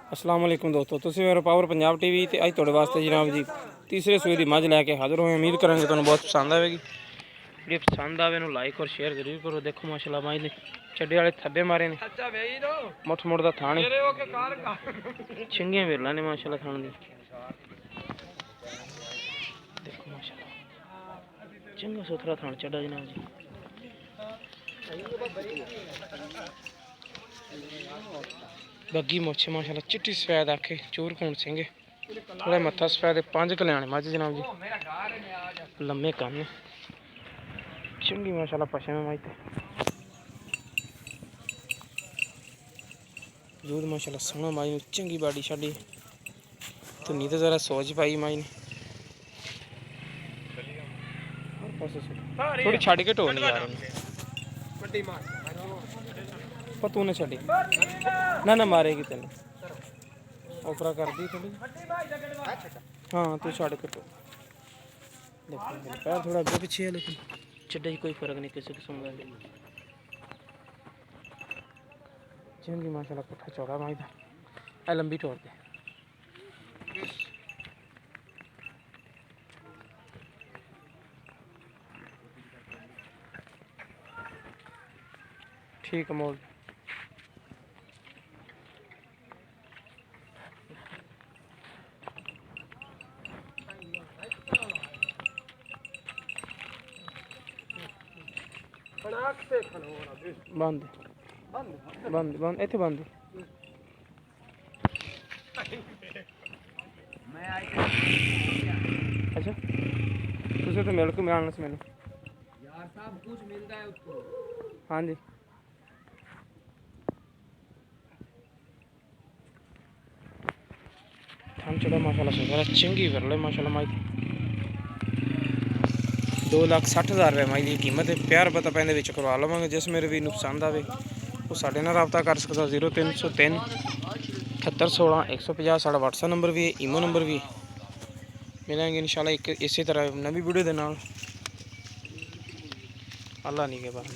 अस्सलाम वालेकुम दोस्तों, तुसीं मेरे पावर पंजाब टीवी ते अज तुहाडे वास्ते जनाब जी तीसरे सूए की मझ लैके हाजिर होए। उम्मीद करांगे तुहानूं बहुत पसंद आएगी। वीडियो पसंद आवे नूं लाइक और शेयर जरूर करो। देखो माशाल्लाह मझ ने चड्डे वाले थब्बे मारे ने, मुठ मुठ दा थाने, छिंगियां विरला ने माशाल्लाह थान दी। देखो माशाल्लाह चंगा सुथरा थान चड्डा जनाब जी। बग्गी मुछ माशाल्लाह चिट्टी सफेद आखे चूर खून सिंगे थोड़ा मत्था सफेद 5 कल्याण मझ जनाब जी। लम्मे कन्न चंगी माशाल्लाह पशम मझ ते दूध माशाल्लाह सोहना मझ चंगी बाडी शाडी धुनी तो जरा सोच पाई मझ ने थोड़ी छड़ के ढो नहीं यार पर तू ने छड़ी ना मारेगी तेन ओपरा कर दी थोड़ी। हाँ तू छड़ के ढो देखो पैर थोड़ा अगे पीछे है लेकिन चड्डे कोई फर्क नहीं किसी किस्म का। चंगी माशाल्लाह पुट्ठा चौड़ा मझ दा ए लंबी टोर दे। ठीक है मोल बंद बंद बंद इत्थे बंद। अच्छा तुझे तो मिल के मिलना से मैंने यार सब कुछ मिलता है उसको। हाँ जी हम चढ़ा माशाल्लाह सुधरा चंगी विरले माशाल्लाह माई 2,60,000 रुपये माई की कीमत है। प्यार पता पैंदे विच करवा लवांगे। जिस मेरे भी पसंद आवे वो साढ़े नाल रबता कर सकता। 0303 7816 150 साढ़ा व्हाट्सएप नंबर भी है, ईमो नंबर भी है। मिलेंगे इंशाल्लाह एक इसी तरह नवी वीडियो के नाल। अल्लाह नहीं के बाद।